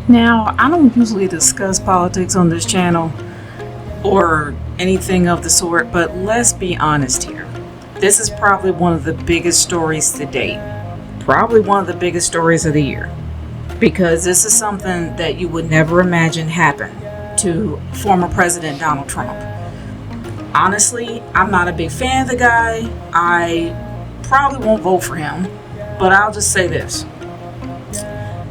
Now, I don't usually discuss politics on this channel or anything of the sort, but let's be honest here. This is probably one of the biggest stories to date. Probably one of the biggest stories of the year. Because this is something that you would never imagine happen to former President Donald Trump. Honestly, I'm not a big fan of the guy. I probably won't vote for him, but I'll just say this.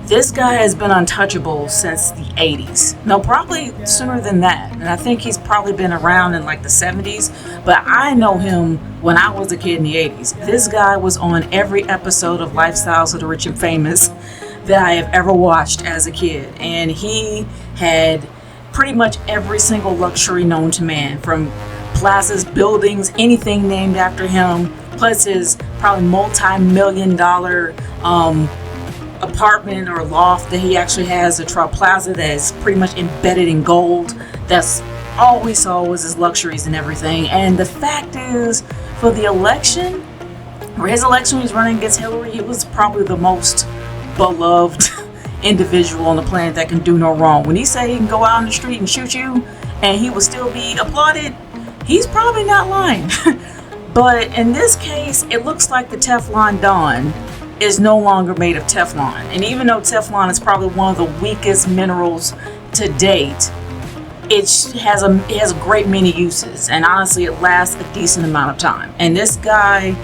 This guy has been untouchable since the 80s. No, probably sooner than that. And I think he's probably been around in like the 70s. But I know him when I was a kid in the 80s. This guy was on every episode of Lifestyles of the Rich and Famous that I have ever watched as a kid. And he had pretty much every single luxury known to man, from plazas, buildings, anything named after him, plus his probably multi-million-dollar apartment or loft that he actually has, a Trump Plaza that is pretty much embedded in gold. That's all we saw was his luxuries and everything. And the fact is, for the election, or his election, he was running against Hillary, he was probably the most beloved individual on the planet that can do no wrong. When he said he can go out in the street and shoot you and he would still be applauded, he's probably not lying. But in this case, it looks like the Teflon Don is no longer made of Teflon. And even though Teflon is probably one of the weakest minerals to date, it has a great many uses, and honestly it lasts a decent amount of time. And this guy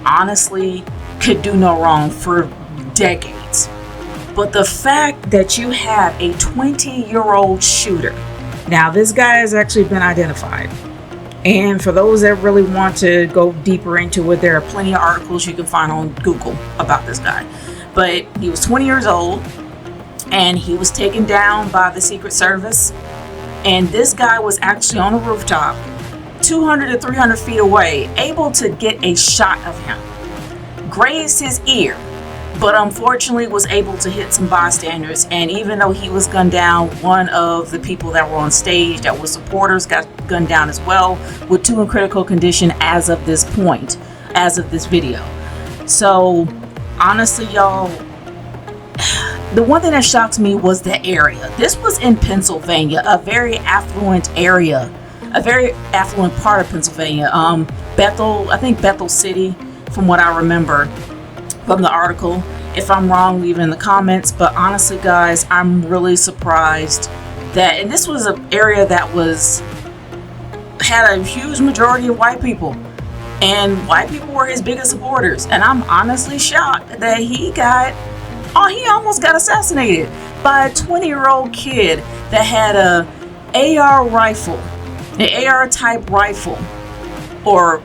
honestly could do no wrong for decades. But the fact that you have a 20-year-old shooter, now this guy has actually been identified. And for those that really want to go deeper into it, there are plenty of articles you can find on Google about this guy. But he was 20 years old and he was taken down by the Secret Service. And this guy was actually on a rooftop, 200 to 300 feet away, able to get a shot of him. Grazed his ear, but unfortunately was able to hit some bystanders. And even though he was gunned down, one of the people that were on stage that were supporters got gunned down as well, with 2 in critical condition as of this point, as of this video. So honestly, y'all, the one thing that shocked me was the area. This was in Pennsylvania, a very affluent area, a very affluent part of Pennsylvania. Bethel, I think Bethel City, from what I remember from the article. If I'm wrong, leave it in the comments. But honestly, guys, I'm really surprised that, and this was an area that had a huge majority of white people, and white people were his biggest supporters. And I'm honestly shocked that he almost got assassinated by a 20-year-old kid that had a AR rifle, an AR type rifle, or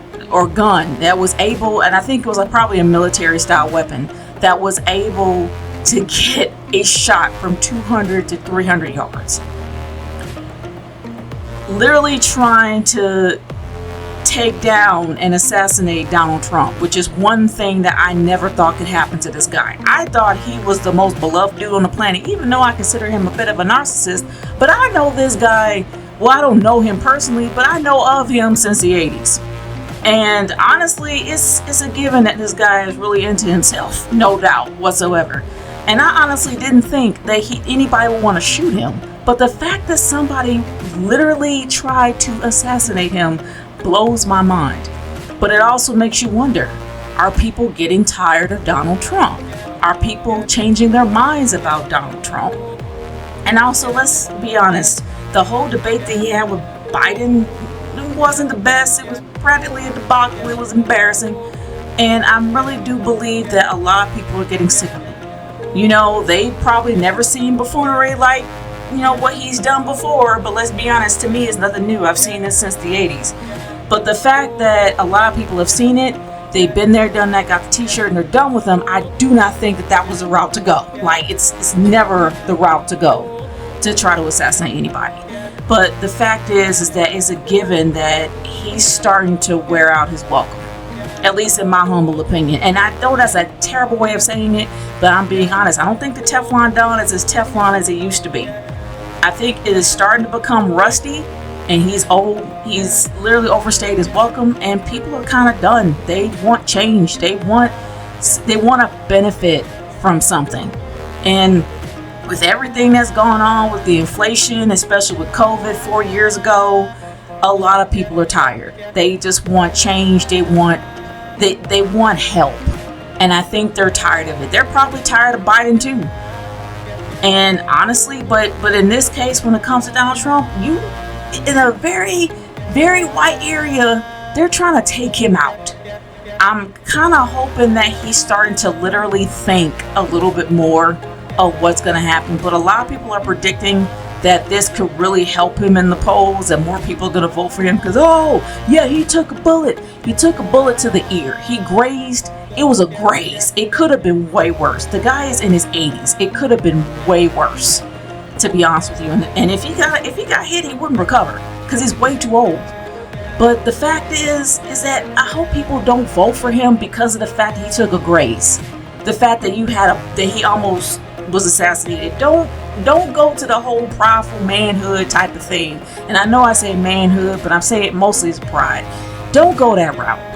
gun that was able, and I think it was probably a military style weapon that was able to get a shot from 200 to 300 yards. Literally trying to take down and assassinate Donald Trump, which is one thing that I never thought could happen to this guy. I thought he was the most beloved dude on the planet, even though I consider him a bit of a narcissist. But I know this guy, well, I don't know him personally, but I know of him since the 80s. And honestly, it's a given that this guy is really into himself, no doubt whatsoever. And I honestly didn't think that anybody would want to shoot him. But the fact that somebody literally tried to assassinate him blows my mind. But it also makes you wonder, are people getting tired of Donald Trump? Are people changing their minds about Donald Trump? And also, let's be honest, the whole debate that he had with Biden wasn't the best. It was practically a debacle. It was embarrassing. And I really do believe that a lot of people are getting sick of it. You know, they probably never seen buffoonery like, what he's done before. But let's be honest, to me, it's nothing new. I've seen this since the 80s. But the fact that a lot of people have seen it, they've been there, done that, got the t-shirt, and they're done with them, I do not think that was the route to go. Like, it's never the route to go to try to assassinate anybody. But the fact is that it's a given that he's starting to wear out his welcome, at least in my humble opinion. And I know that's a terrible way of saying it, but I'm being honest. I don't think the Teflon Don is as Teflon as it used to be. I think it is starting to become rusty, and he's old. He's literally overstayed his welcome, and people are kind of done. They want change. They want to benefit from something. And with everything that's going on with the inflation, especially with COVID 4 years ago, a lot of people are tired. They just want change. They want help. And I think they're tired of it. They're probably tired of Biden too. And honestly, but in this case, when it comes to Donald Trump, you in a very, very white area, they're trying to take him out. I'm kind of hoping that he's starting to literally think a little bit more of what's going to happen. But a lot of people are predicting that this could really help him in the polls, and more people are going to vote for him because, oh, yeah, he took a bullet. He took a bullet to the ear. He grazed. It was a graze. It could have been way worse. The guy is in his 80s. It could have been way worse, to be honest with you. And if he got hit, he wouldn't recover because he's way too old. But the fact is that I hope people don't vote for him because of the fact that he took a graze. The fact that that he almost was assassinated. Don't go to the whole prideful manhood type of thing. And I know I say manhood, but I'm saying it mostly as pride. Don't go that route.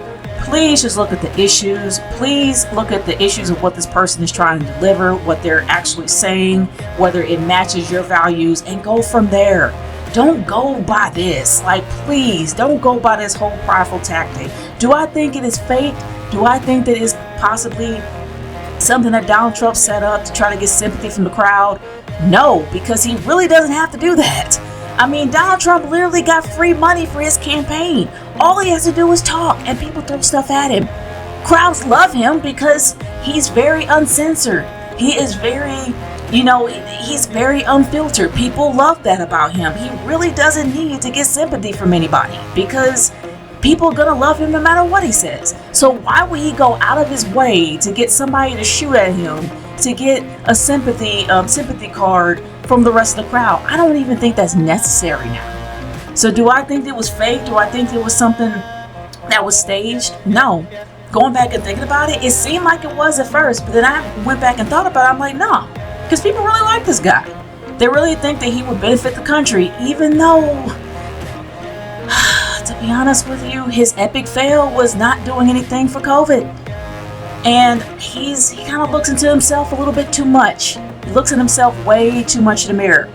Please just look at the issues. Please look at the issues of what this person is trying to deliver, what they're actually saying, whether it matches your values, and go from there. Don't go by this. Like, please, don't go by this whole prideful tactic. Do I think it is fake? Do I think that it's possibly something that Donald Trump set up to try to get sympathy from the crowd? No, because he really doesn't have to do that. I mean, Donald Trump literally got free money for his campaign. All he has to do is talk, and people throw stuff at him. Crowds love him because he's very uncensored. He is very, he's very unfiltered. People love that about him. He really doesn't need to get sympathy from anybody because people are going to love him no matter what he says. So why would he go out of his way to get somebody to shoot at him, to get a sympathy card from the rest of the crowd? I don't even think that's necessary now. So do I think it was fake? Do I think it was something that was staged? No. Going back and thinking about it, it seemed like it was at first, but then I went back and thought about it. I'm like, no, because people really like this guy. They really think that he would benefit the country, even though, to be honest with you, his epic fail was not doing anything for COVID. And he kind of looks into himself a little bit too much. He looks at himself way too much in the mirror.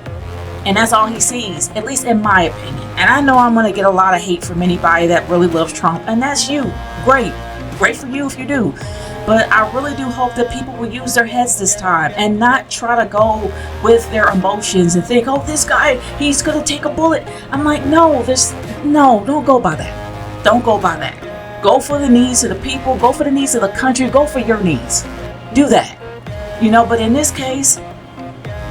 And that's all he sees, at least in my opinion. And I know I'm going to get a lot of hate from anybody that really loves Trump. And that's you. Great. Great for you if you do. But I really do hope that people will use their heads this time and not try to go with their emotions and think, oh, this guy, he's going to take a bullet. I'm like, no, don't go by that. Don't go by that. Go for the needs of the people. Go for the needs of the country. Go for your needs. Do that. But in this case,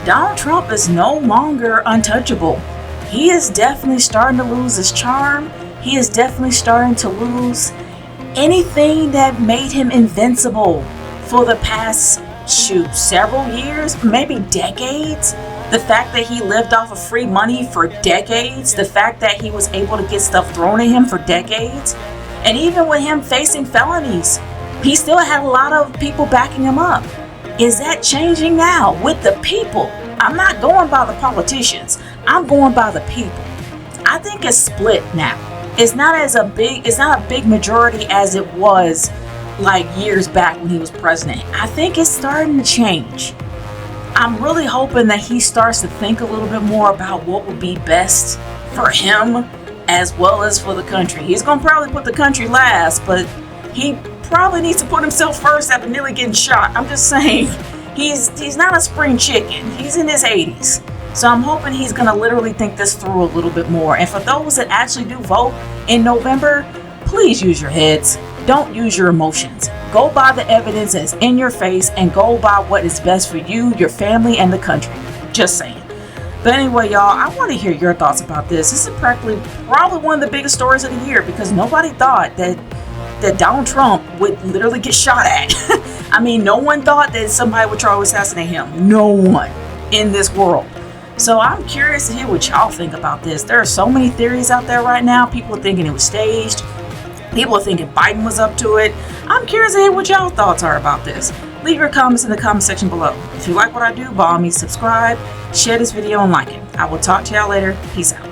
Donald Trump is no longer untouchable. He is definitely starting to lose his charm. He is definitely starting to lose anything that made him invincible for the past, several years, maybe decades. The fact that he lived off of free money for decades. The fact that he was able to get stuff thrown at him for decades. And even with him facing felonies, he still had a lot of people backing him up. Is that changing now with the people? I'm not going by the politicians. I'm going by the people. I think it's split now. It's not a big majority as it was like years back when he was president. I think it's starting to change. I'm really hoping that he starts to think a little bit more about what would be best for him as well as for the country. He's going to probably put the country last, but he probably needs to put himself first after nearly getting shot. I'm just saying, he's not a spring chicken. He's in his 80s. So I'm hoping he's going to literally think this through a little bit more. And for those that actually do vote in November, please use your heads. Don't use your emotions. Go by the evidence that's in your face and go by what is best for you, your family, and the country. Just saying. But anyway, y'all, I want to hear your thoughts about this. This is probably one of the biggest stories of the year because nobody thought that Donald Trump would literally get shot at. I mean, no one thought that somebody would try to assassinate him. No one in this world. So I'm curious to hear what y'all think about this. There are so many theories out there right now. People are thinking it was staged. People are thinking Biden was up to it. I'm curious to hear what y'all thoughts are about this. Leave your comments in the comment section below. If you like what I do, by all means subscribe, share this video, and like it. I will talk to y'all later. Peace out.